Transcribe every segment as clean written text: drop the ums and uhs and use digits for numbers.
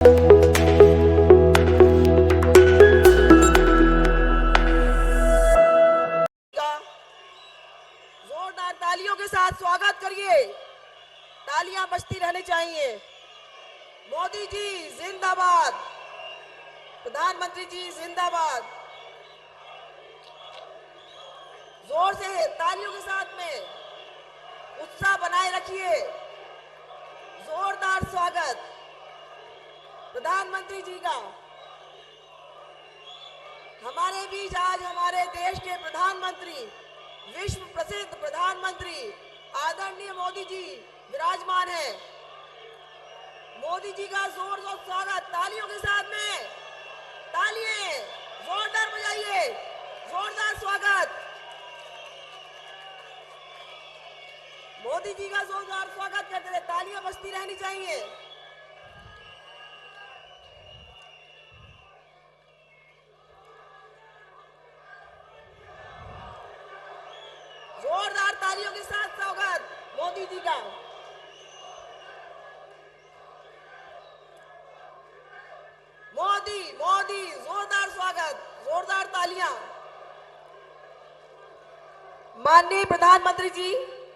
जोरदार तालियों के साथ स्वागत करिए। तालियां बजती रहनी चाहिए। मोदी जी जिंदाबाद, प्रधानमंत्री जी जिंदाबाद। जोर से तालियों के साथ में उत्साह बनाए रखिए। जोरदार स्वागत प्रधानमंत्री जी का। हमारे बीच आज हमारे देश के प्रधानमंत्री, विश्व प्रसिद्ध प्रधानमंत्री आदरणीय मोदी जी विराजमान हैं। मोदी जी का जोरदार स्वागत तालियों के साथ में। तालियां जोरदार बजाइए। जोरदार स्वागत मोदी जी का। जोरदार स्वागत करते रहे। तालियां बजती रहनी चाहिए। जोरदार तालियों के साथ स्वागत मोदी जी का। मोदी मोदी जोरदार स्वागत, जोरदार तालियां। माननीय प्रधानमंत्री जी,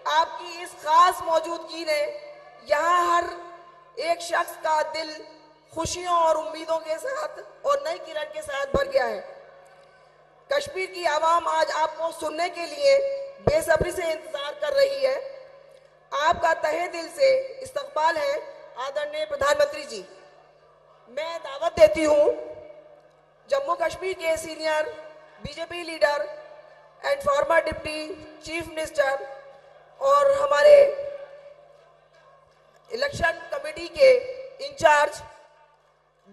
आपकी इस खास मौजूदगी ने यहाँ हर एक शख्स का दिल खुशियों और उम्मीदों के साथ और नई किरण के साथ भर गया है। कश्मीर की आवाम आज आपको सुनने के लिए बेसब्री से इंतजार कर रही है। आपका तहे दिल से इस्तकबाल है आदरणीय प्रधानमंत्री जी। मैं दावत देती हूं जम्मू कश्मीर के senior BJP leader and farmer deputy chief minister और हमारे इलेक्शन कमेटी के इंचार्ज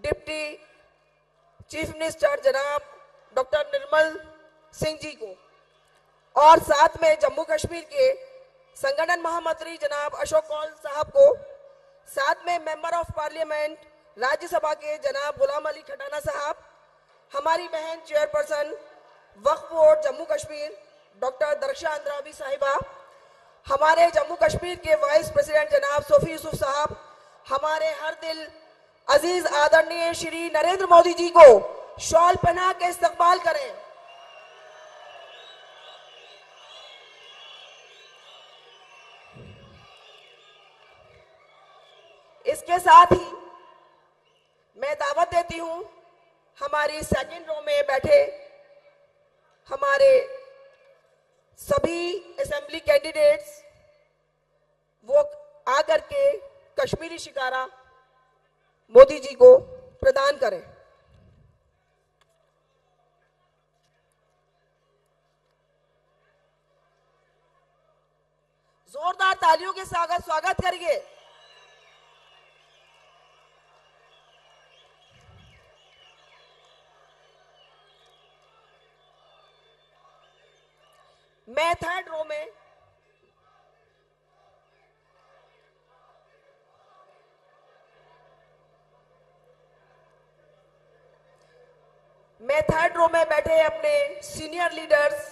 डिप्टी चीफ मिनिस्टर जनाब डॉक्टर निर्मल सिंह जी को, और साथ में जम्मू कश्मीर के संगठन महामंत्री जनाब अशोक कौल साहब को, साथ में मेंबर ऑफ पार्लियामेंट राज्यसभा के जनाब गुलाम अली खटाना साहब, हमारी बहन चेयरपर्सन वक्फ बोर्ड जम्मू कश्मीर डॉक्टर दरक्षा अंद्राबी साहिबा, हमारे जम्मू कश्मीर के वाइस प्रेसिडेंट जनाब सोफी यूसुफ साहब, हमारे हर दिल अजीज आदरणीय श्री नरेंद्र मोदी जी को शॉल पहना के इस्तकबाल करें। इसके साथ ही मैं दावत देती हूं हमारी सेकंड रो में बैठे हमारे सभी असेंबली कैंडिडेट्स, वो आकर के कश्मीरी शिकारा मोदी जी को प्रदान करें। जोरदार तालियों के साथ स्वागत करिए। मैं थर्ड रो में बैठे अपने सीनियर लीडर्स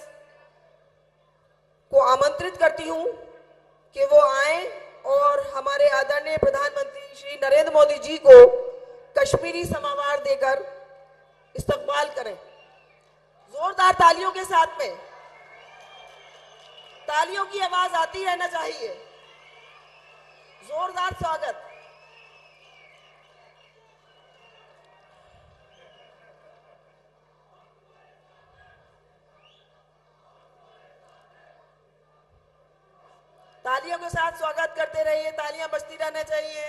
को आमंत्रित करती हूं कि वो आए और हमारे आदरणीय प्रधानमंत्री श्री नरेंद्र मोदी जी को कश्मीरी समावार देकर इस्तकबाल करें। जोरदार तालियों के साथ में। तालियों की आवाज आती रहना चाहिए। जोरदार स्वागत। तालियों के साथ स्वागत करते रहिए। तालियां बजती रहना चाहिए।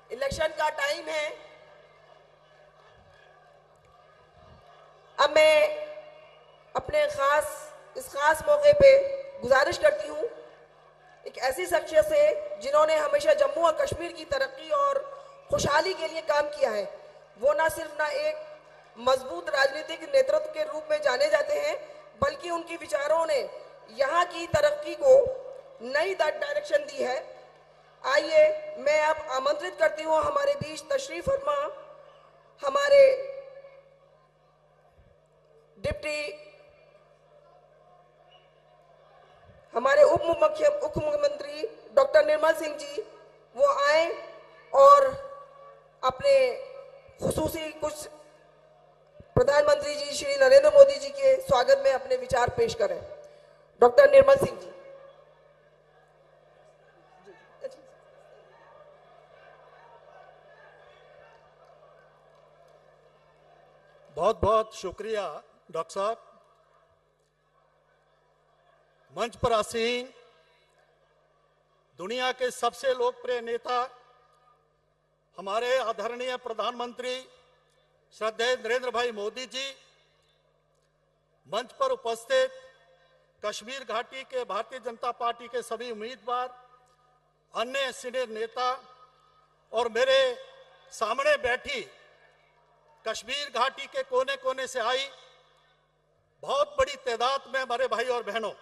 इलेक्शन का टाइम है। अब मैं अपने इस खास मौके पे गुजारिश करती हूँ एक ऐसी शख्सियत से जिन्होंने हमेशा जम्मू और कश्मीर की तरक्की और खुशहाली के लिए काम किया है। वो ना सिर्फ एक मजबूत राजनीतिक नेतृत्व के रूप में जाने जाते हैं, बल्कि उनकी विचारों ने यहाँ की तरक्की को नई डायरेक्शन दी है। आइए मैं अब आमंत्रित करती हूँ हमारे बीच तशरीफ फरमा हमारे हमारे उप मुख्यमंत्री डॉक्टर निर्मल सिंह जी, वो आए अपने खुसूसी कुछ प्रधानमंत्री जी श्री नरेंद्र मोदी जी के स्वागत में अपने विचार पेश करें। डॉक्टर निर्मल सिंह जी। बहुत बहुत शुक्रिया डॉक्टर साहब। मंच पर आसीन दुनिया के सबसे लोकप्रिय नेता हमारे आदरणीय प्रधानमंत्री श्रद्धेय नरेंद्र भाई मोदी जी, मंच पर उपस्थित कश्मीर घाटी के भारतीय जनता पार्टी के सभी उम्मीदवार, अन्य सीनियर नेता और मेरे सामने बैठी कश्मीर घाटी के कोने कोने से आई बहुत बड़ी तादाद में हमारे भाई और बहनों,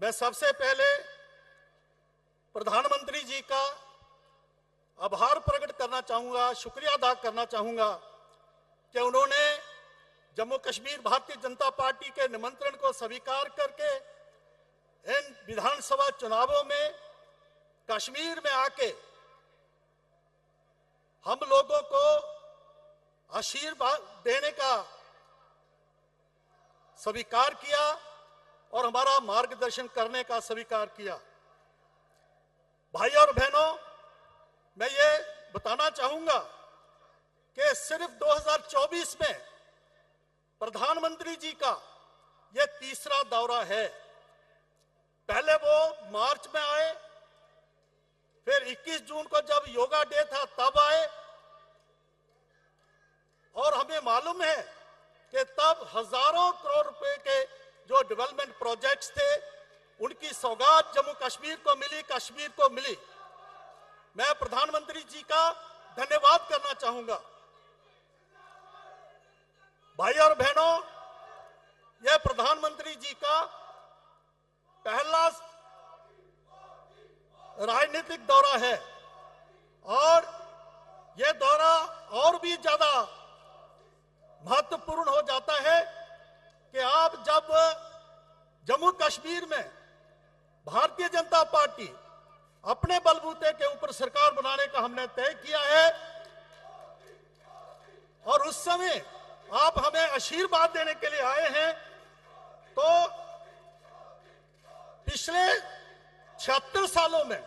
मैं सबसे पहले प्रधानमंत्री जी का आभार प्रकट करना चाहूंगा, शुक्रिया अदा करना चाहूंगा कि उन्होंने जम्मू कश्मीर भारतीय जनता पार्टी के निमंत्रण को स्वीकार करके इन विधानसभा चुनावों में कश्मीर में आके हम लोगों को आशीर्वाद देने का स्वीकार किया और हमारा मार्गदर्शन करने का स्वीकार किया। भाई और बहनों, मैं ये बताना चाहूंगा कि सिर्फ 2024 में प्रधानमंत्री जी का ये तीसरा दौरा है। पहले वो मार्च में आए, फिर 21 जून को जब योगा डे था तब आए, और हमें मालूम है कि तब हजारों करोड़ रुपए के जो डेवलपमेंट प्रोजेक्ट्स थे उनकी सौगात जम्मू कश्मीर को मिली, कश्मीर को मिली। मैं प्रधानमंत्री जी का धन्यवाद करना चाहूंगा। भाई और बहनों, यह प्रधानमंत्री जी का पहला राजनीतिक दौरा है और यह दौरा और भी ज्यादा महत्वपूर्ण हो जाता है कि आप जब जम्मू कश्मीर में भारतीय जनता पार्टी अपने बलबूते के ऊपर सरकार बनाने का हमने तय किया है और उस समय आप हमें आशीर्वाद देने के लिए आए हैं, तो पिछले 76 सालों में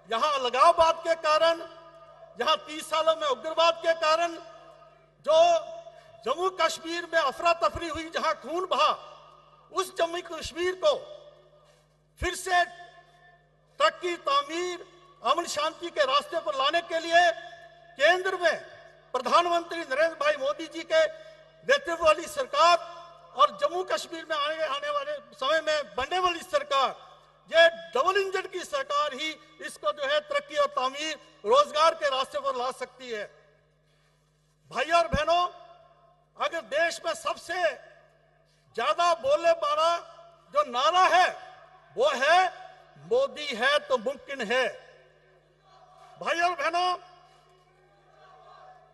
यहां अलगाववाद के कारण, यहां 30 सालों में उग्रवाद के कारण जो जम्मू कश्मीर में अफरा तफरी हुई, जहां खून बहा, उस जम्मू कश्मीर को फिर से तरक्की, तामीर, अमन शांति के रास्ते पर लाने के लिए केंद्र में प्रधानमंत्री नरेंद्र भाई मोदी जी के नेतृत्व वाली सरकार और जम्मू कश्मीर में आने वाले समय में बनने वाली सरकार, ये डबल इंजन की सरकार ही इसको जो है तरक्की और तामीर, रोजगार के रास्ते पर ला सकती है। भाई और बहनों, अगर देश में सबसे ज्यादा बोले वाला जो नारा है वो है मोदी है तो मुमकिन है। भाई और बहनों,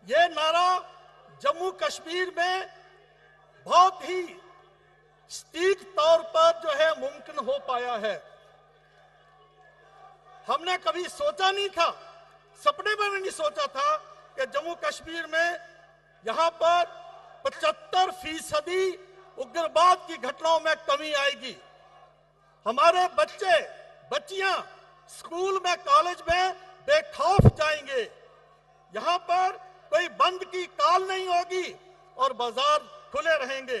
ये नारा जम्मू कश्मीर में बहुत ही सटीक तौर पर जो है मुमकिन हो पाया है। हमने कभी सोचा नहीं था, सपने में भी नहीं सोचा था कि जम्मू कश्मीर में यहां पर 75% उग्रवाद की घटनाओं में कमी आएगी। हमारे बच्चे बच्चियां स्कूल में, कॉलेज में बेखौफ जाएंगे। यहां पर कोई बंद की काल नहीं होगी और बाजार खुले रहेंगे।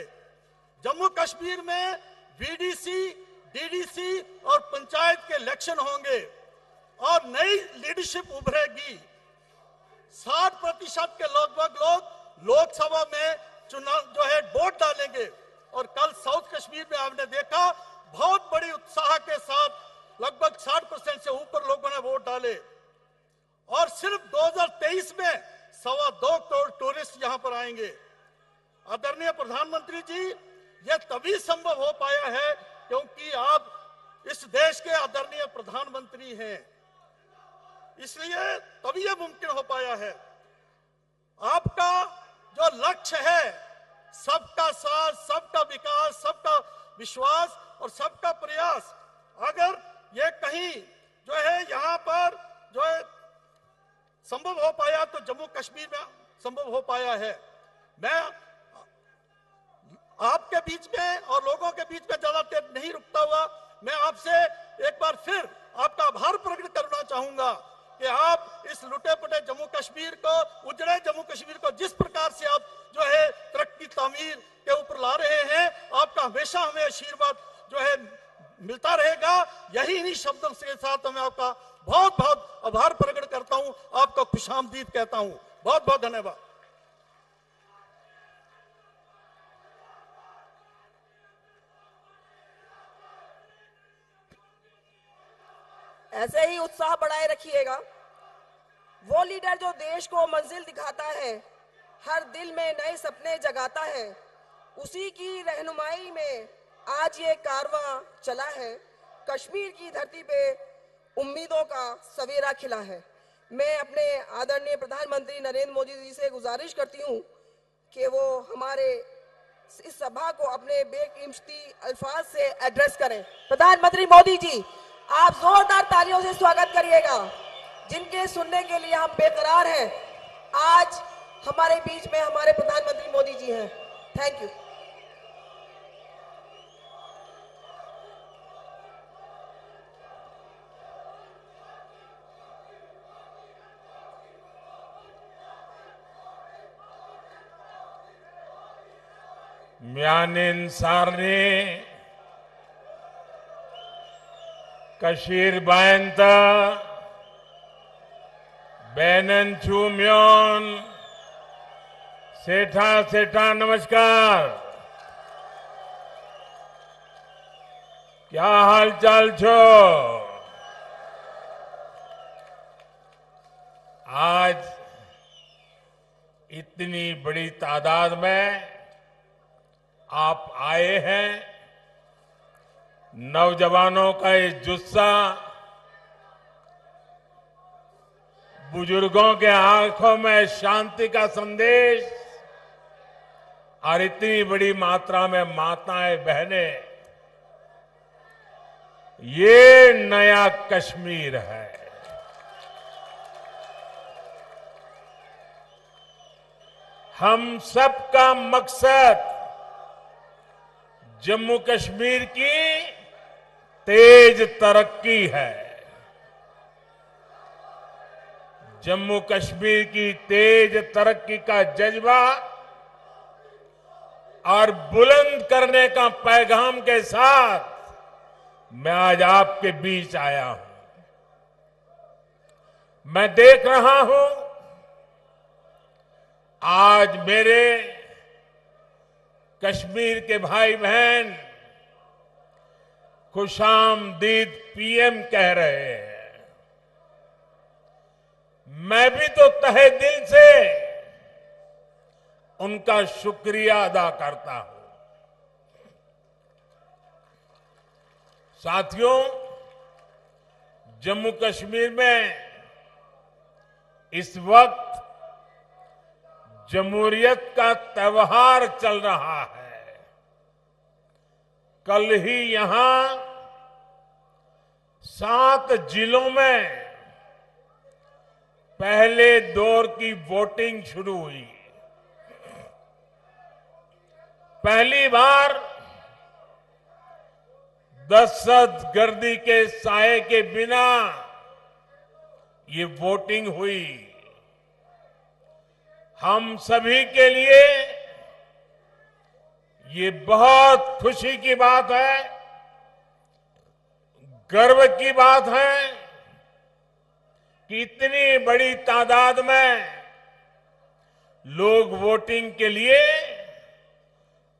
जम्मू कश्मीर में वीडीसी, डीडीसी और पंचायत के इलेक्शन होंगे और नई लीडरशिप उभरेगी। 60% के लगभग लोग लोकसभा में चुनाव जो है वोट डालेंगे और कल साउथ कश्मीर में आपने देखा बहुत बड़ी उत्साह के साथ लगभग 60% से ऊपर लोगों ने वोट डाले। और सिर्फ 2023 में 2.25 करोड़ टूरिस्ट यहां पर आएंगे। आदरणीय प्रधानमंत्री जी, यह तभी संभव हो पाया है क्योंकि आप इस देश के आदरणीय प्रधानमंत्री हैं, इसलिए तभी यह मुमकिन हो पाया है। आपका जो लक्ष्य है सबका साथ, सबका विकास, सबका विश्वास और सबका प्रयास, अगर ये कहीं जो है यहाँ पर जो है संभव हो पाया तो जम्मू कश्मीर में संभव हो पाया है। मैं आपके बीच में और लोगों के बीच में ज्यादा देर नहीं रुकता हुआ मैं आपसे एक बार फिर आपका आभार प्रकट करना चाहूंगा कि आप इस लुटे पुटे जम्मू कश्मीर को, उजड़े जम्मू कश्मीर को जिस प्रकार से आप जो है तरक्की तामीर के ऊपर ला रहे हैं, आपका हमेशा हमें आशीर्वाद जो है मिलता रहेगा। यही इन्हीं शब्दों के साथ मैं आपका बहुत बहुत आभार प्रकट करता हूं, आपको खुशामदीद कहता हूं। बहुत बहुत धन्यवाद। ऐसे ही उत्साह बढ़ाए रखिएगा। वो लीडर जो देश को मंजिल दिखाता है, हर दिल में नए सपने जगाता है, उसी की रहनुमाई में आज ये कारवां चला है। कश्मीर की धरती पे उम्मीदों का सवेरा खिला है। मैं अपने आदरणीय प्रधानमंत्री नरेंद्र मोदी जी से गुजारिश करती हूँ कि वो हमारे इस सभा को अपने बेकिमती अल्फाज से एड्रेस करें। प्रधानमंत्री मोदी जी, आप जोरदार तालियों से स्वागत करिएगा, जिनके सुनने के लिए हम बेकरार हैं। आज हमारे बीच में हमारे प्रधानमंत्री मोदी जी हैं। Thank you. म्यानिन सारनी कशीर बायंत बैनन चूम्योन सेठा सेठा नमस्कार। क्या हाल चाल छो? आज इतनी बड़ी तादाद में आप आए हैं। नौजवानों का ये जुस्सा, बुजुर्गों के आंखों में शांति का संदेश और इतनी बड़ी मात्रा में माताएं बहनें, ये नया कश्मीर है। हम सबका मकसद जम्मू कश्मीर की तेज तरक्की है। जम्मू कश्मीर की तेज तरक्की का जज्बा और बुलंद करने का पैगाम के साथ मैं आज आपके बीच आया हूं। मैं देख रहा हूं आज मेरे कश्मीर के भाई बहन खुशामदीद पीएम कह रहे हैं। मैं भी तो तहे दिल से उनका शुक्रिया अदा करता हूं। साथियों, जम्मू कश्मीर में इस वक्त जमहूरियत का त्योहार चल रहा है। कल ही यहां 7 जिलों में पहले दौर की वोटिंग शुरू हुई। पहली बार दहशतगर्दी के साए के बिना ये वोटिंग हुई। हम सभी के लिए ये बहुत खुशी की बात है, गर्व की बात है कि इतनी बड़ी तादाद में लोग वोटिंग के लिए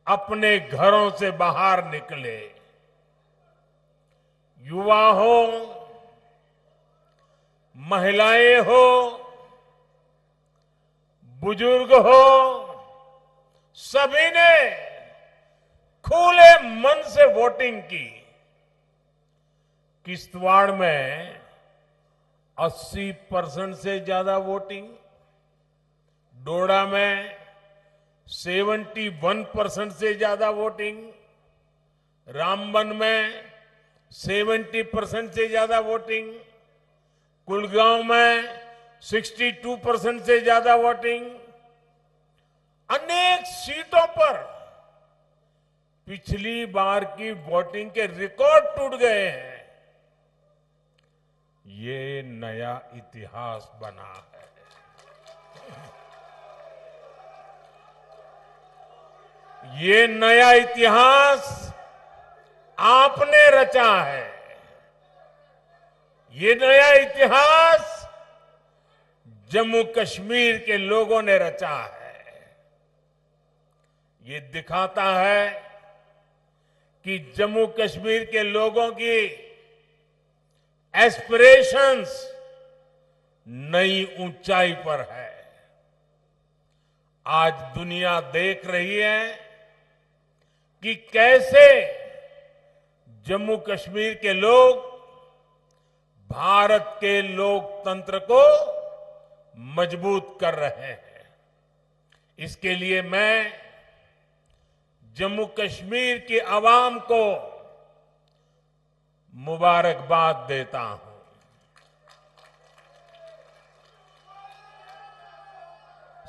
अपने घरों से बाहर निकले। युवा हो, महिलाएं हो, बुजुर्ग हो, सभी ने खुले मन से वोटिंग की। किश्तवाड़ में 80% से ज्यादा वोटिंग, डोडा में 71% से ज्यादा वोटिंग, रामबन में 70% से ज्यादा वोटिंग, कुलगांव में 62% से ज्यादा वोटिंग, अनेक सीटों पर पिछली बार की वोटिंग के रिकॉर्ड टूट गए हैं। ये नया इतिहास बना है। ये नया इतिहास आपने रचा है। ये नया इतिहास जम्मू कश्मीर के लोगों ने रचा है। ये दिखाता है कि जम्मू कश्मीर के लोगों की एस्पिरेशंस नई ऊंचाई पर है। आज दुनिया देख रही है कि कैसे जम्मू कश्मीर के लोग भारत के लोकतंत्र को मजबूत कर रहे हैं। इसके लिए मैं जम्मू कश्मीर की आवाम को मुबारकबाद देता हूं।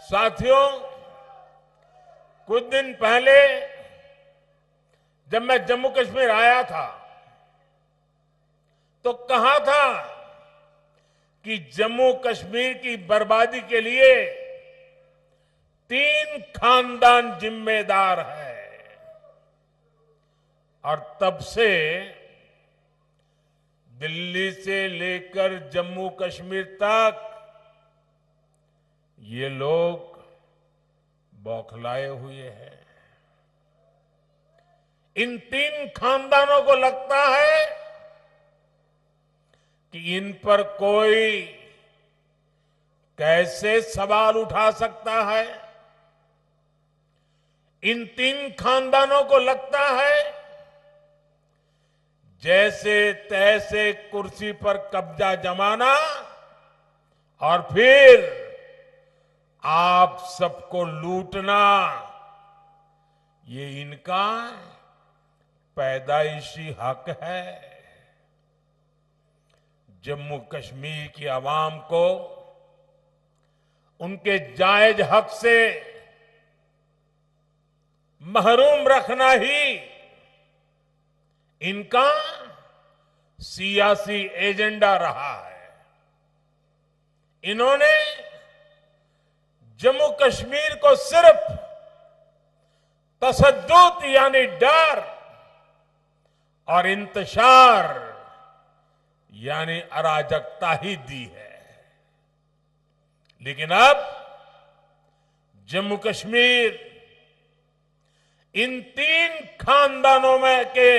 साथियों, कुछ दिन पहले जब मैं जम्मू कश्मीर आया था तो कहा था कि जम्मू कश्मीर की बर्बादी के लिए 3 खानदान जिम्मेदार है। और तब से दिल्ली से लेकर जम्मू कश्मीर तक ये लोग बौखलाए हुए हैं। इन 3 खानदानों को लगता है कि इन पर कोई कैसे सवाल उठा सकता है। इन 3 खानदानों को लगता है जैसे तैसे कुर्सी पर कब्जा जमाना और फिर आप सबको लूटना, ये इनका पैदाइशी हक है। जम्मू कश्मीर की आवाम को उनके जायज हक से महरूम रखना ही इनका सियासी एजेंडा रहा है। इन्होंने जम्मू कश्मीर को सिर्फ तशद्दुद यानी डर और इंतशार यानी अराजकता ही दी है। लेकिन अब जम्मू कश्मीर इन 3 खानदानों में के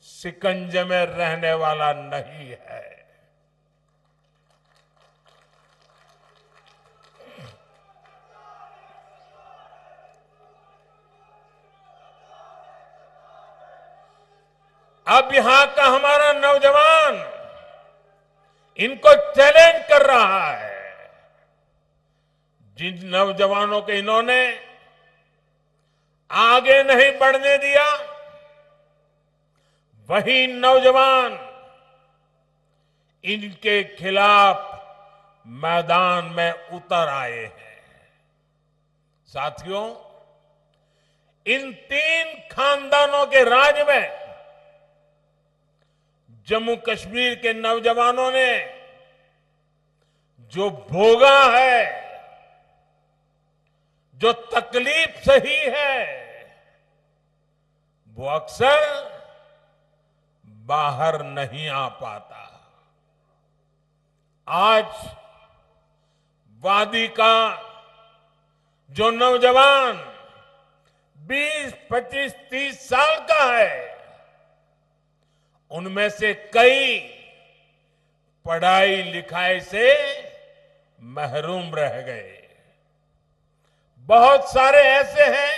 शिकंजे में रहने वाला नहीं है। अब यहां का हमारा नौजवान इनको चैलेंज कर रहा है। जिन नौजवानों को इन्होंने आगे नहीं बढ़ने दिया, वही नौजवान इनके खिलाफ मैदान में उतर आए हैं। साथियों, इन 3 खानदानों के राज में जम्मू कश्मीर के नौजवानों ने जो भोगा है, जो तकलीफ सही है, वो अक्सर बाहर नहीं आ पाता। आज वादी का जो नौजवान 20, 25, 30 साल का है, उनमें से कई पढ़ाई लिखाई से महरूम रह गए। बहुत सारे ऐसे हैं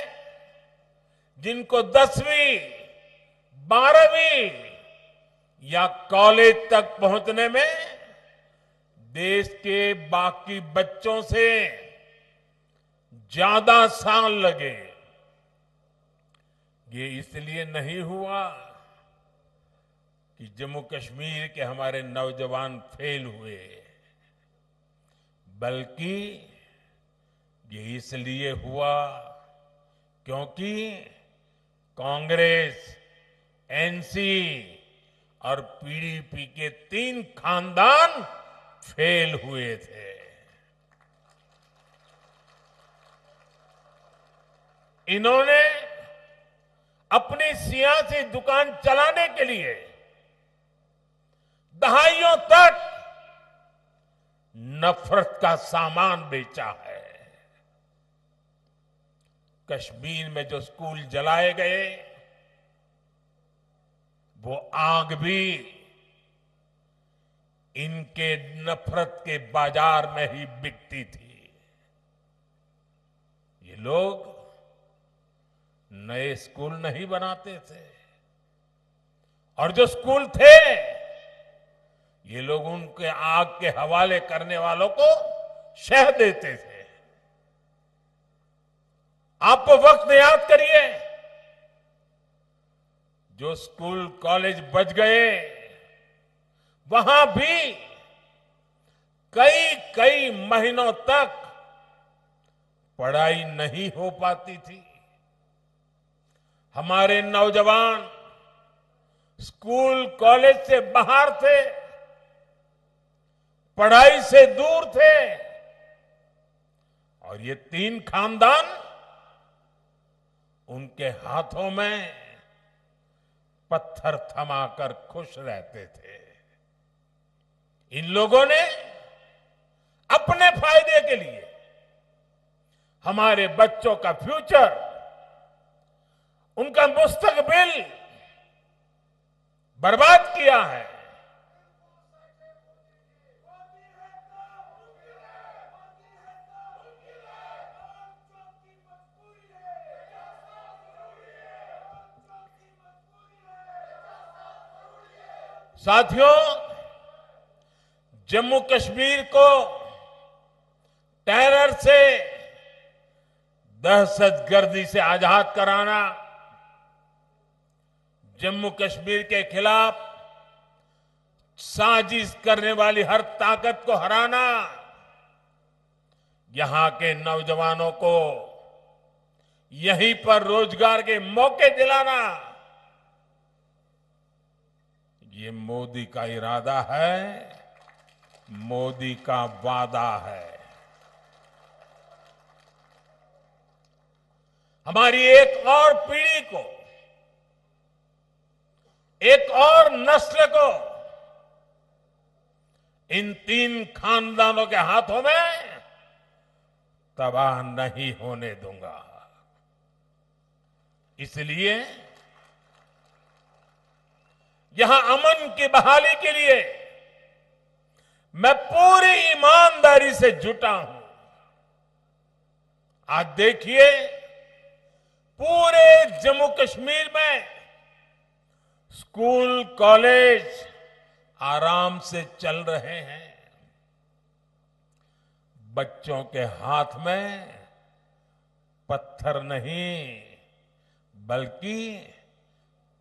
जिनको 10वीं, 12वीं या कॉलेज तक पहुंचने में देश के बाकी बच्चों से ज्यादा साल लगे। ये इसलिए नहीं हुआ कि जम्मू कश्मीर के हमारे नौजवान फेल हुए। बल्कि ये इसलिए हुआ क्योंकि कांग्रेस, एनसी और पीडीपी के 3 खानदान फेल हुए थे। इन्होंने अपनी सियासी दुकान चलाने के लिए दहाइयों तक नफरत का सामान बेचा है। कश्मीर में जो स्कूल जलाए गए, वो आग भी इनके नफरत के बाजार में ही बिकती थी। ये लोग नए स्कूल नहीं बनाते थे और जो स्कूल थे, ये लोग उनके आग के हवाले करने वालों को शह देते थे। आप वो वक्त याद करिए, जो स्कूल कॉलेज बच गए, वहां भी कई कई महीनों तक पढ़ाई नहीं हो पाती थी। हमारे नौजवान स्कूल कॉलेज से बाहर थे, पढ़ाई से दूर थे, और ये 3 खानदान उनके हाथों में पत्थर थमाकर खुश रहते थे। इन लोगों ने अपने फायदे के लिए हमारे बच्चों का फ्यूचर, उनका मुस्तकबिल बर्बाद किया है। साथियों, जम्मू कश्मीर को टेरर से, दहशतगर्दी से आजाद कराना, जम्मू कश्मीर के खिलाफ साजिश करने वाली हर ताकत को हराना, यहां के नौजवानों को यहीं पर रोजगार के मौके दिलाना, ये मोदी का इरादा है, मोदी का वादा है। हमारी एक और पीढ़ी को, एक और नस्ल को इन 3 खानदानों के हाथों में तबाह नहीं होने दूंगा। इसलिए यहां अमन की बहाली के लिए मैं पूरी ईमानदारी से जुटा हूं। आज देखिए, पूरे जम्मू कश्मीर में स्कूल कॉलेज आराम से चल रहे हैं। बच्चों के हाथ में पत्थर नहीं, बल्कि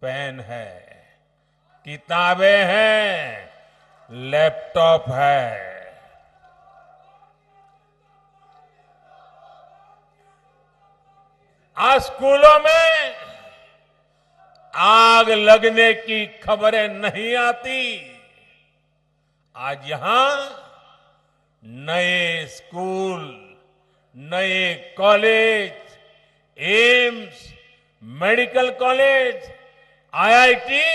पेन है, किताबें हैं, लैपटॉप है। आज स्कूलों में आग लगने की खबरें नहीं आती। आज यहां नए स्कूल, नए college, AIIMS, medical college, IIT,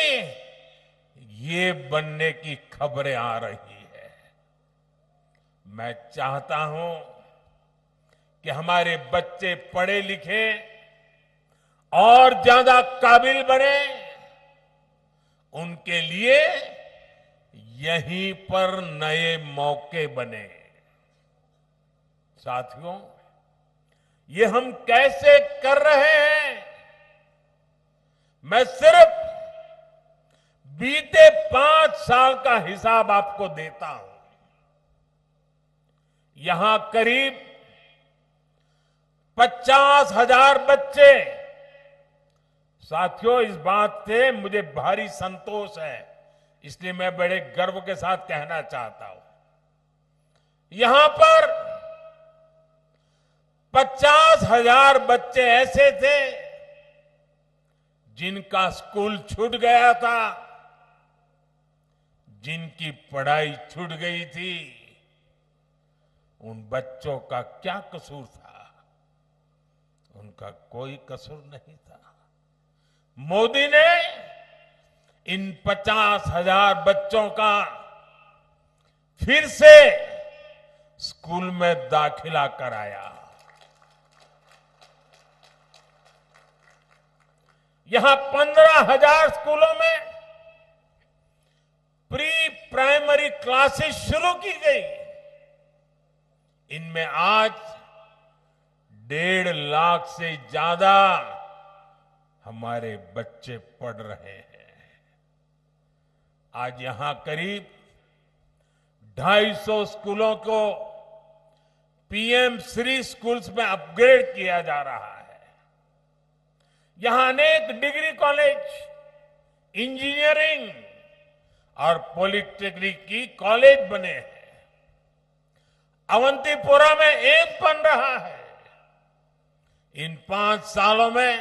ये बनने की खबरें आ रही है। मैं चाहता हूं कि हमारे बच्चे पढ़े लिखे और ज्यादा काबिल बने। उनके लिए यहीं पर नए मौके बने। साथियों, ये हम कैसे कर रहे हैं? मैं सिर्फ बीते 5 साल का हिसाब आपको देता हूं। यहां करीब 50,000 बच्चे, साथियों इस बात से मुझे भारी संतोष है, इसलिए मैं बड़े गर्व के साथ कहना चाहता हूं, यहां पर 50,000 बच्चे ऐसे थे जिनका स्कूल छूट गया था, जिनकी पढ़ाई छूट गई थी। उन बच्चों का क्या कसूर था? उनका कोई कसूर नहीं था। मोदी ने इन 50,000 बच्चों का फिर से स्कूल में दाखिला कराया। यहां 15,000 स्कूलों में प्री प्राइमरी क्लासेस शुरू की गई। इनमें आज 1.5 लाख से ज्यादा हमारे बच्चे पढ़ रहे हैं। आज यहां करीब 250 स्कूलों को पीएम श्री स्कूल्स में अपग्रेड किया जा रहा है। यहां अनेक डिग्री कॉलेज, इंजीनियरिंग और पॉलिटेक्निक की कॉलेज बने हैं। अवंतीपुरा में एम्स बन रहा है। इन 5 सालों में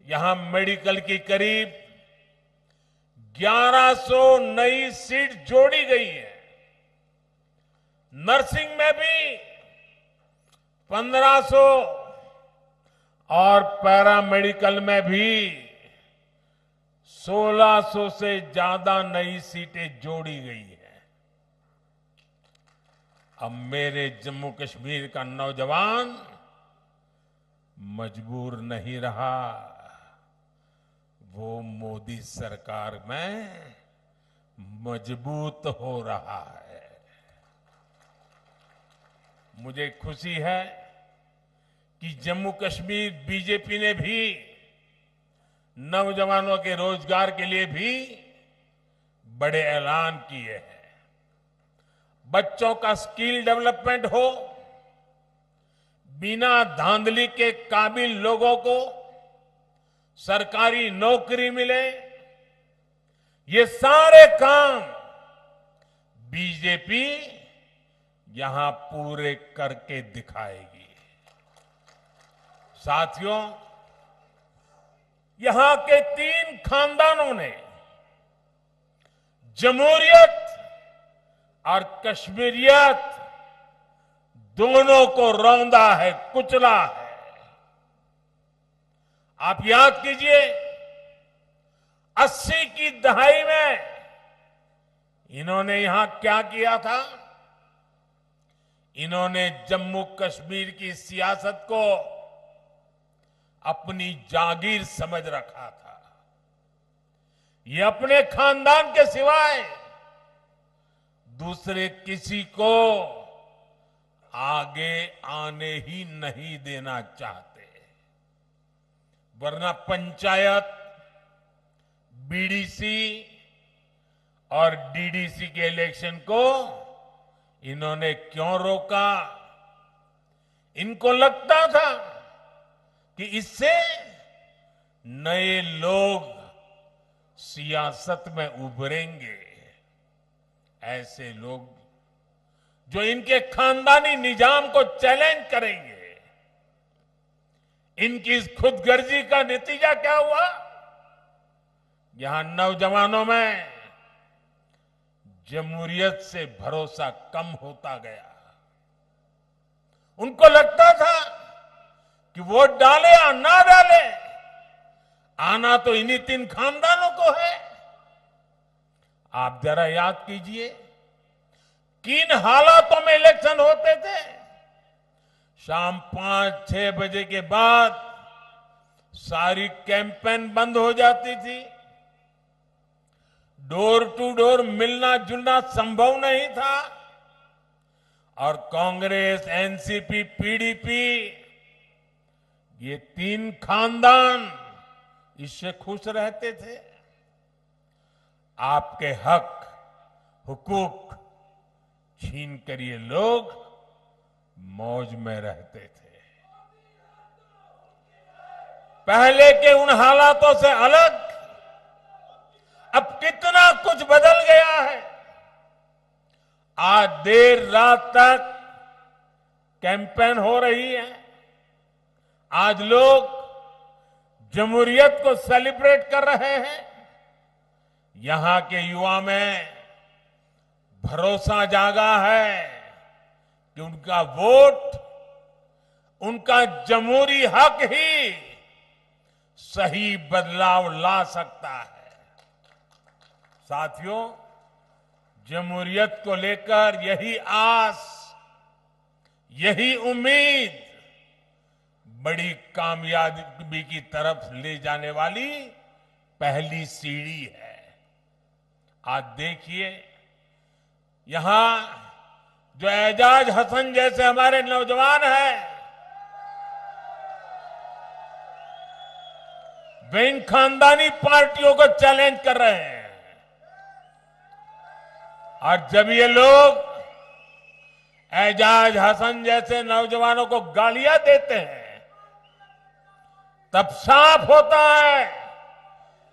यहां मेडिकल की करीब 1100 नई सीट जोड़ी गई है। नर्सिंग में भी 1500 और पैरामेडिकल में भी 1600 से ज्यादा नई सीटें जोड़ी गई है। अब मेरे जम्मू कश्मीर का नौजवान मजबूर नहीं रहा, वो मोदी सरकार में मजबूत हो रहा है। मुझे खुशी है कि जम्मू कश्मीर बीजेपी ने भी नौजवानों के रोजगार के लिए भी बड़े ऐलान किए हैं। बच्चों का स्किल डेवलपमेंट हो, बिना धांधली के काबिल लोगों को सरकारी नौकरी मिले, ये सारे काम बीजेपी यहां पूरे करके दिखाएगी। साथियों, यहां के 3 खानदानों ने जमहूरियत और कश्मीरियत दोनों को रौंदा है, कुचला है। आप याद कीजिए, 80 की दहाई में इन्होंने यहां क्या किया था? इन्होंने जम्मू कश्मीर की सियासत को अपनी जागीर समझ रखा था। ये अपने खानदान के सिवाय दूसरे किसी को आगे आने ही नहीं देना चाहते, वरना पंचायत, बीडीसी और डीडीसी के इलेक्शन को इन्होंने क्यों रोका? इनको लगता था कि इससे नए लोग सियासत में उभरेंगे। ऐसे लोग जो इनके खानदानी निजाम को चैलेंज करेंगे। इनकी इस खुदगर्जी का नतीजा क्या हुआ? यहां नौजवानों में जमहूरियत से भरोसा कम होता गया। उनको लगता था कि वोट डाले या ना डाले, आना तो इन्हीं 3 खानदानों को है। आप जरा याद कीजिए, किन हालातों में इलेक्शन होते थे। शाम 5-6 बजे के बाद सारी कैंपेन बंद हो जाती थी। डोर टू डोर मिलना जुलना संभव नहीं था और कांग्रेस, एनसीपी, पीडीपी, ये 3 खानदान इससे खुश रहते थे। आपके हक, हुकूक छीन कर ये लोग मौज में रहते थे। पहले के उन हालातों से अलग अब कितना कुछ बदल गया है। आज देर रात तक कैंपेन हो रही है। आज लोग जमहूरियत को सेलिब्रेट कर रहे हैं। यहां के युवा में भरोसा जागा है कि उनका वोट, उनका जमहूरी हक ही सही बदलाव ला सकता है। साथियों, जमहूरियत को लेकर यही आस, यही उम्मीद बड़ी कामयाबी की तरफ ले जाने वाली पहली सीढ़ी है। आज देखिए, यहां जो एजाज हसन जैसे हमारे नौजवान हैं, वे इन खानदानी पार्टियों को चैलेंज कर रहे हैं। और जब ये लोग एजाज हसन जैसे नौजवानों को गालियां देते हैं, तब साफ होता है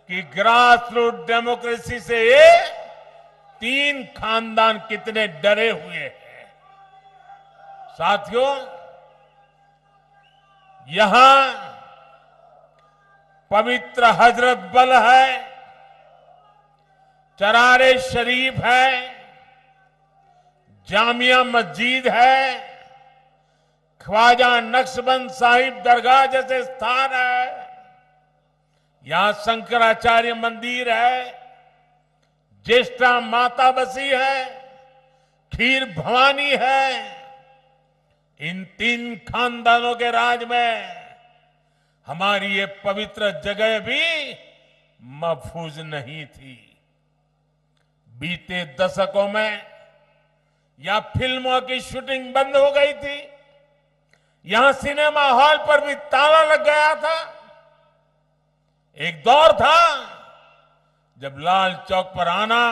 कि ग्रास रूट डेमोक्रेसी से ये तीन खानदान कितने डरे हुए हैं। साथियों, यहां पवित्र हजरत बल है, चरारे शरीफ है, जामिया मस्जिद है, ख्वाजा नक्शबंद साहिब दरगाह जैसे स्थान है, यहां शंकराचार्य मंदिर है, ज्येष्ठा माता बसी है, खीर भवानी है। इन तीन खानदानों के राज में हमारी ये पवित्र जगह भी महफूज नहीं थी। बीते दशकों में यहां फिल्मों की शूटिंग बंद हो गई थी, यहां सिनेमा हॉल पर भी ताला लग गया था। एक दौर था जब लाल चौक पर आना,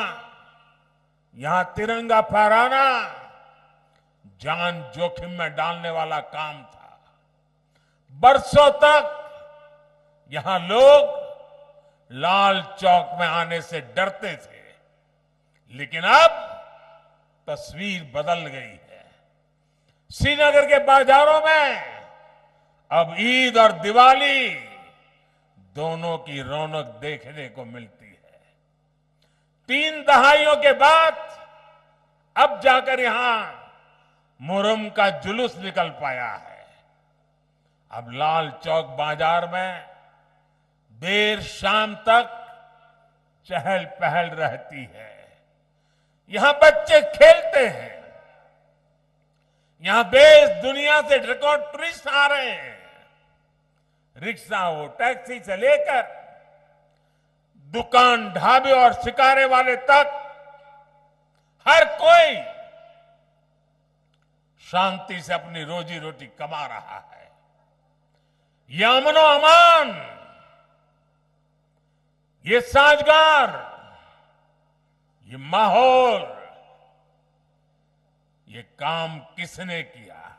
यहां तिरंगा फहराना जान जोखिम में डालने वाला काम था। बरसों तक यहां लोग लाल चौक में आने से डरते थे, लेकिन अब तस्वीर बदल गई है। श्रीनगर के बाजारों में अब ईद और दिवाली दोनों की रौनक देखने को मिलती है। 3 दहाइयों के बाद अब जाकर यहां मुहर्रम का जुलूस निकल पाया है। अब लाल चौक बाजार में देर शाम तक चहल पहल रहती है। यहां बच्चे खेलते हैं, यहां देश दुनिया से रिकॉर्ड टूरिस्ट आ रहे हैं। रिक्शा हो, टैक्सी से लेकर दुकान, ढाबे और शिकारे वाले तक हर कोई शांति से अपनी रोजी रोटी कमा रहा है। ये अमनो अमान, ये साजगार, ये माहौल, ये काम किसने किया है?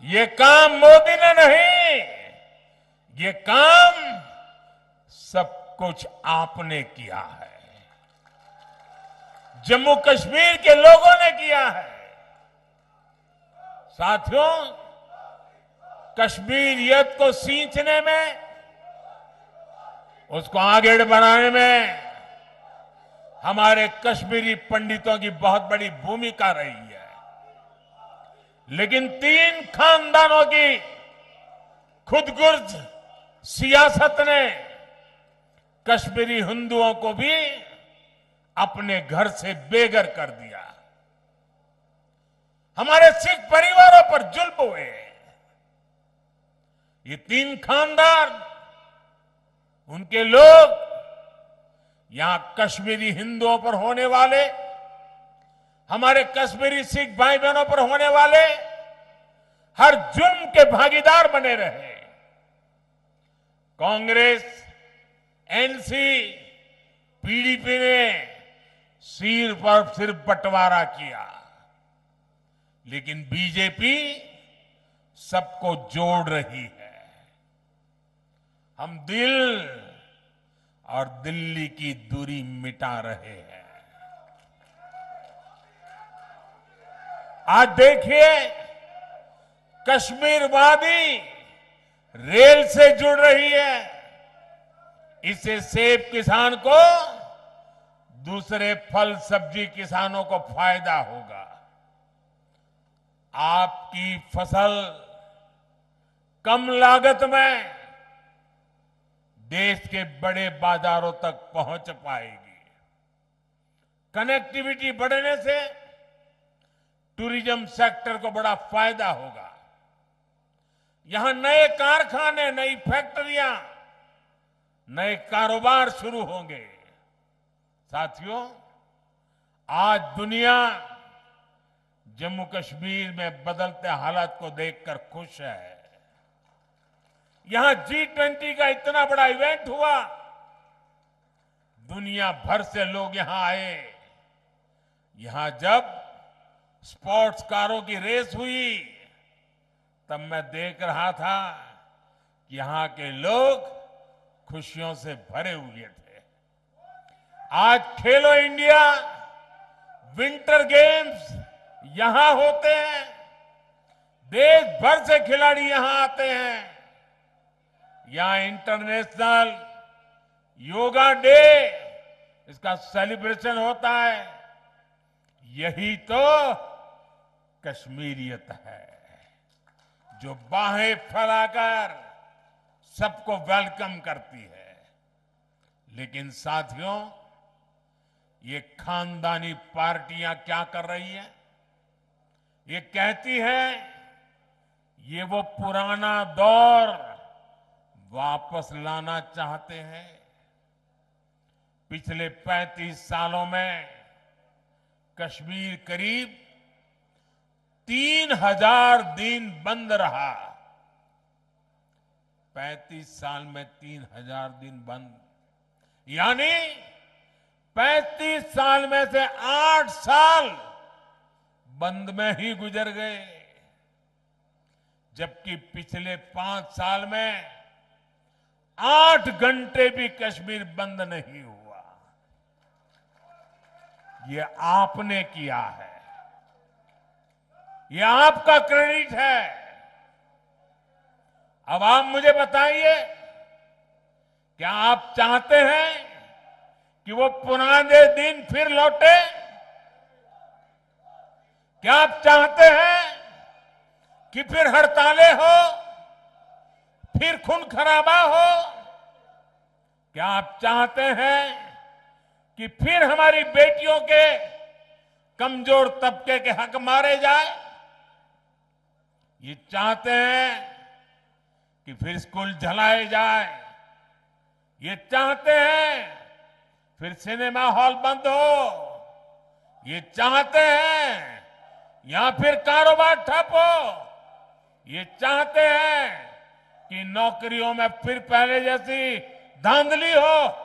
ये काम मोदी ने नहीं, ये काम सब कुछ आपने किया है, जम्मू कश्मीर के लोगों ने किया है। साथियों, कश्मीरियत को सींचने में, उसको आगे बढ़ाने में हमारे कश्मीरी पंडितों की बहुत बड़ी भूमिका रही है। लेकिन 3 खानदानों की खुदगर्ज सियासत ने कश्मीरी हिंदुओं को भी अपने घर से बेघर कर दिया। हमारे सिख परिवारों पर जुल्म हुए। ये 3 खानदान, उनके लोग यहां कश्मीरी हिंदुओं पर होने वाले, हमारे कश्मीरी सिख भाई बहनों पर होने वाले हर जुर्म के भागीदार बने रहे। कांग्रेस, एनसी, पीडीपी ने सिर पर सिर बंटवारा किया, लेकिन बीजेपी सबको जोड़ रही है। हम दिल और दिल्ली की दूरी मिटा रहे हैं। आज देखिए, कश्मीर वादी रेल से जुड़ रही है। इससे सेब किसान को, दूसरे फल सब्जी किसानों को फायदा होगा। आपकी फसल कम लागत में देश के बड़े बाजारों तक पहुंच पाएगी। कनेक्टिविटी बढ़ने से टूरिज्म सेक्टर को बड़ा फायदा होगा। यहां नए कारखाने, नई फैक्ट्रियां, नए कारोबार शुरू होंगे। साथियों, आज दुनिया जम्मू कश्मीर में बदलते हालात को देखकर खुश है। यहां G20 का इतना बड़ा इवेंट हुआ, दुनिया भर से लोग यहां आए। यहां जब स्पोर्ट्स कारों की रेस हुई, तब मैं देख रहा था कि यहां के लोग खुशियों से भरे हुए थे। आज खेलो इंडिया विंटर गेम्स यहां होते हैं, देश भर से खिलाड़ी यहां आते हैं। यहां इंटरनेशनल योगा डे, इसका सेलिब्रेशन होता है। यही तो कश्मीरियत है, जो बाहें फैलाकर सबको वेलकम करती है। लेकिन साथियों, ये खानदानी पार्टियां क्या कर रही हैं? ये कहती है ये वो पुराना दौर वापस लाना चाहते हैं। पिछले 35 सालों में कश्मीर करीब 3000 दिन बंद रहा। 35 साल में 3000 दिन बंद, यानी 35 साल में से 8 साल बंद में ही गुजर गए। जबकि पिछले 5 साल में 8 घंटे भी कश्मीर बंद नहीं हुआ। ये आपने किया है, ये आपका क्रेडिट है। अब आप मुझे बताइए, क्या आप चाहते हैं कि वो पुराने दिन फिर लौटे? क्या आप चाहते हैं कि फिर हड़तालें हो, फिर खून खराबा हो? क्या आप चाहते हैं कि फिर हमारी बेटियों के कमजोर तबके के हक मारे जाए? ये चाहते हैं कि फिर स्कूल जलाए जाए? ये चाहते हैं फिर सिनेमा हॉल बंद हो? ये चाहते हैं या फिर कारोबार ठप हो? ये चाहते हैं कि नौकरियों में फिर पहले जैसी धांधली हो?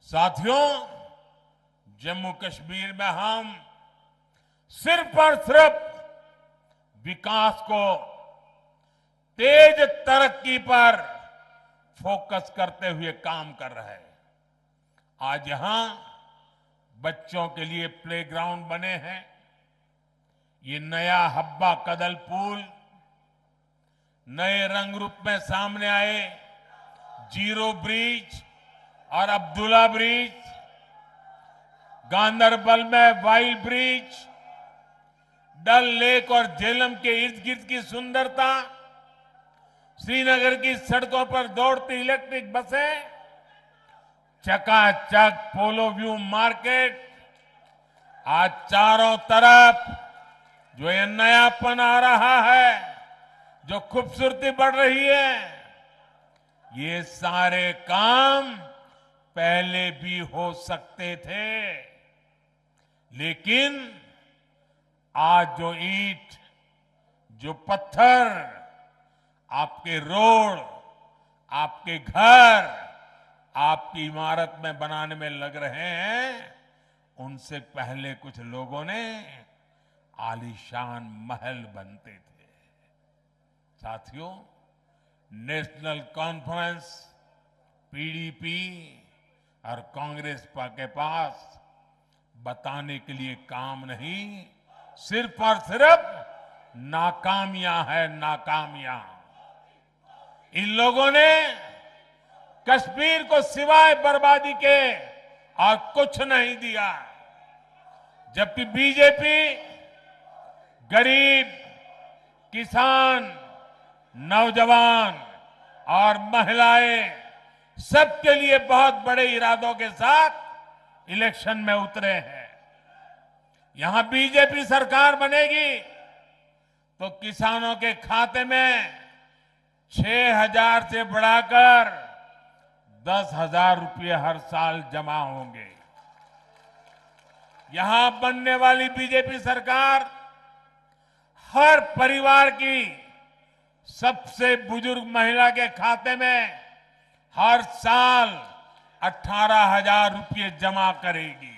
साथियों, जम्मू कश्मीर में हम सिर्फ और सिर्फ विकास को, तेज तरक्की पर फोकस करते हुए काम कर रहे हैं। आज यहां बच्चों के लिए प्लेग्राउंड बने हैं। ये नया हब्बा कदल पुल, नए रंग रूप में सामने आए जीरो ब्रिज और अब्दुल्ला ब्रिज, गांदरबल में वाइल ब्रिज, डल लेक और झेलम के इर्द गिर्द की सुंदरता, श्रीनगर की सड़कों पर दौड़ती इलेक्ट्रिक बसें, चकाचक पोलो व्यू मार्केट, आज चारों तरफ जो ये नयापन आ रहा है, जो खूबसूरती बढ़ रही है, ये सारे काम पहले भी हो सकते थे। लेकिन आज जो ईंट, जो पत्थर आपके रोड, आपके घर, आपकी इमारत में बनाने में लग रहे हैं, उनसे पहले कुछ लोगों ने आलीशान महल बनते थे। साथियों, नेशनल कॉन्फ्रेंस पीडीपी और कांग्रेस के पास बताने के लिए काम नहीं, सिर्फ और सिर्फ नाकामियां है, नाकामियां। इन लोगों ने कश्मीर को सिवाय बर्बादी के और कुछ नहीं दिया, जबकि बीजेपी गरीब, किसान, नौजवान और महिलाएं सबके लिए बहुत बड़े इरादों के साथ इलेक्शन में उतरे हैं। यहां बीजेपी सरकार बनेगी तो किसानों के खाते में 6,000 से बढ़ाकर 10,000 रुपये हर साल जमा होंगे। यहां बनने वाली बीजेपी सरकार हर परिवार की सबसे बुजुर्ग महिला के खाते में हर साल 18,000 रुपये जमा करेगी।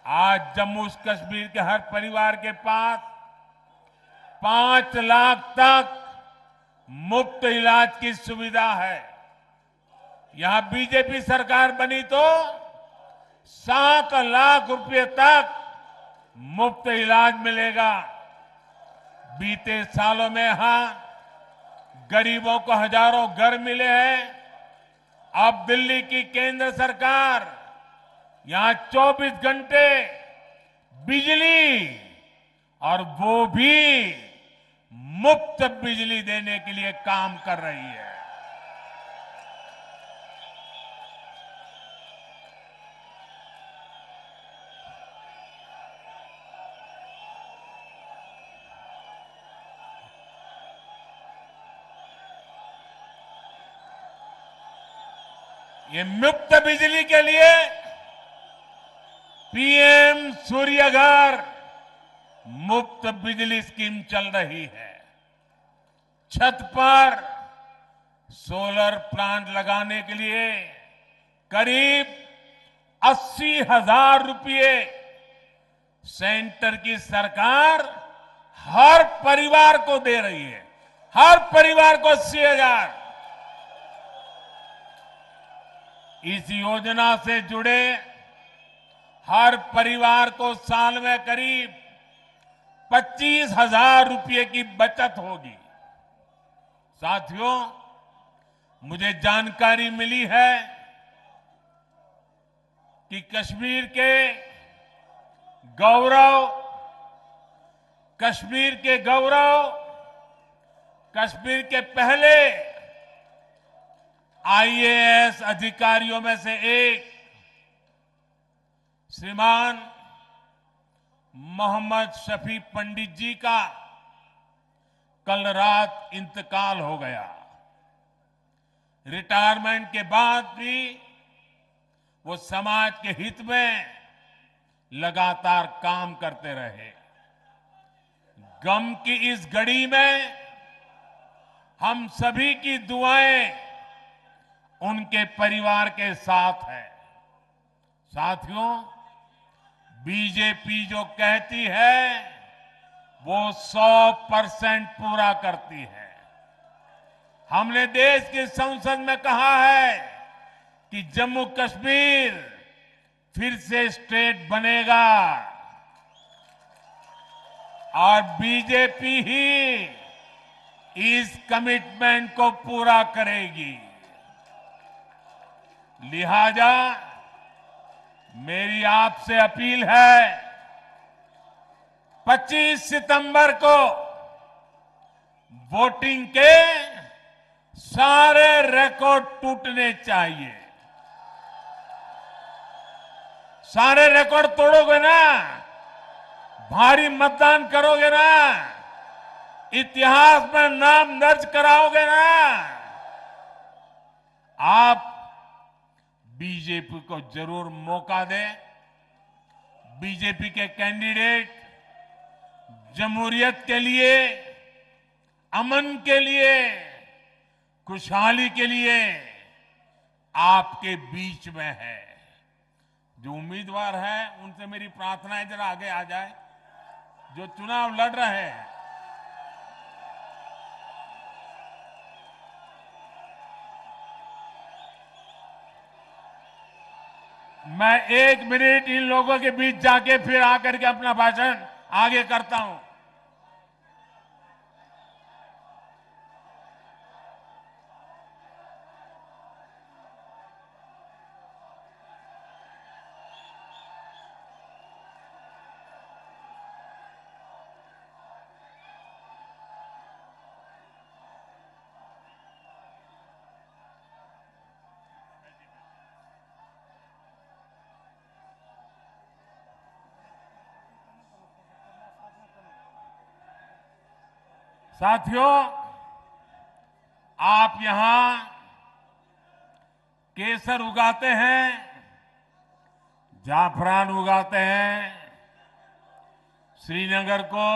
आज जम्मू कश्मीर के हर परिवार के पास 5 लाख तक मुफ्त इलाज की सुविधा है। यहां बीजेपी सरकार बनी तो 7 लाख रुपये तक मुफ्त इलाज मिलेगा। बीते सालों में यहां गरीबों को हजारों घर मिले हैं। अब दिल्ली की केंद्र सरकार यहां 24 घंटे बिजली और वो भी मुफ्त बिजली देने के लिए काम कर रही है। ये मुफ्त बिजली के लिए पीएम सूर्य घर मुफ्त बिजली स्कीम चल रही है। छत पर सोलर प्लांट लगाने के लिए करीब 80,000 रुपये सेंटर की सरकार हर परिवार को दे रही है। हर परिवार को 80,000। इस योजना से जुड़े हर परिवार को साल में करीब 25,000 रुपये की बचत होगी। साथियों, मुझे जानकारी मिली है कि कश्मीर के गौरव, कश्मीर के पहले आईएएस अधिकारियों में से एक श्रीमान मोहम्मद शफी पंडित जी का कल रात इंतकाल हो गया। रिटायरमेंट के बाद भी वो समाज के हित में लगातार काम करते रहे। गम की इस घड़ी में हम सभी की दुआएं उनके परिवार के साथ है। साथियों, बीजेपी जो कहती है वो 100% पूरा करती है। हमने देश की संसद में कहा है कि जम्मू कश्मीर फिर से स्टेट बनेगा और बीजेपी ही इस कमिटमेंट को पूरा करेगी। लिहाजा मेरी आपसे अपील है, 25 सितंबर को वोटिंग के सारे रिकॉर्ड टूटने चाहिए। सारे रिकॉर्ड तोड़ोगे ना, भारी मतदान करोगे ना, इतिहास में नाम दर्ज कराओगे ना, आप बीजेपी को जरूर मौका दें। बीजेपी के कैंडिडेट जमहूरियत के लिए, अमन के लिए, खुशहाली के लिए आपके बीच में है। जो उम्मीदवार है उनसे मेरी प्रार्थना है जरा आगे आ जाए, जो चुनाव लड़ रहे हैं। मैं 1 मिनट इन लोगों के बीच जाके फिर आकर के अपना भाषण आगे करता हूं। साथियों, आप यहां केसर उगाते हैं, जाफरान उगाते हैं। श्रीनगर को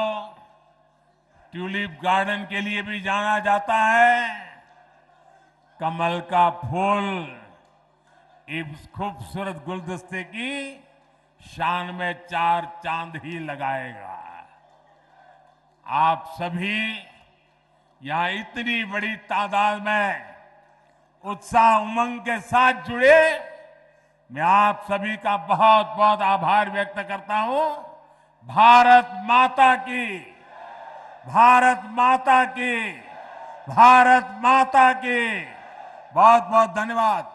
ट्यूलिप गार्डन के लिए भी जाना जाता है। कमल का फूल इस खूबसूरत गुलदस्ते की शान में 4 चांद ही लगाएगा। आप सभी यहां इतनी बड़ी तादाद में उत्साह उमंग के साथ जुड़े, मैं आप सभी का बहुत बहुत आभार व्यक्त करता हूं। भारत माता की, भारत माता की, भारत माता की। बहुत बहुत धन्यवाद।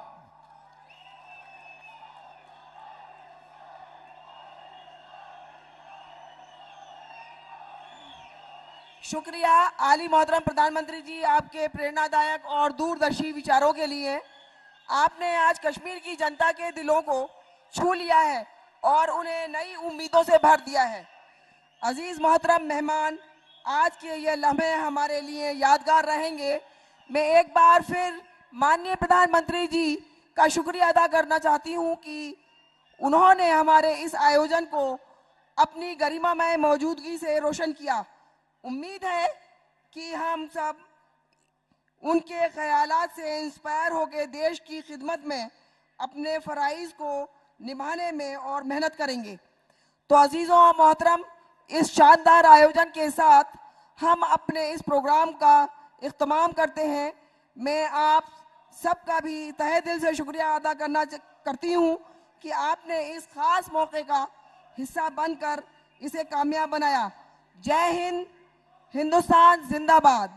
शुक्रिया आली मोहतरम प्रधानमंत्री जी, आपके प्रेरणादायक और दूरदर्शी विचारों के लिए। आपने आज कश्मीर की जनता के दिलों को छू लिया है और उन्हें नई उम्मीदों से भर दिया है। अजीज मोहतरम मेहमान, आज के ये लम्हे हमारे लिए यादगार रहेंगे। मैं एक बार फिर माननीय प्रधानमंत्री जी का शुक्रिया अदा करना चाहती हूं कि उन्होंने हमारे इस आयोजन को अपनी गरिमामय मौजूदगी से रोशन किया। उम्मीद है कि हम सब उनके ख्यालात से इंस्पायर होकर देश की खिदमत में अपने फराइज को निभाने में और मेहनत करेंगे। तो अजीजों और मोहतरम, इस शानदार आयोजन के साथ हम अपने इस प्रोग्राम का इख्तिताम करते हैं। मैं आप सबका भी तहे दिल से शुक्रिया अदा करती हूं कि आपने इस खास मौके का हिस्सा बनकर इसे कामयाब बनाया। जय हिंद, हिंदुस्तान जिंदाबाद।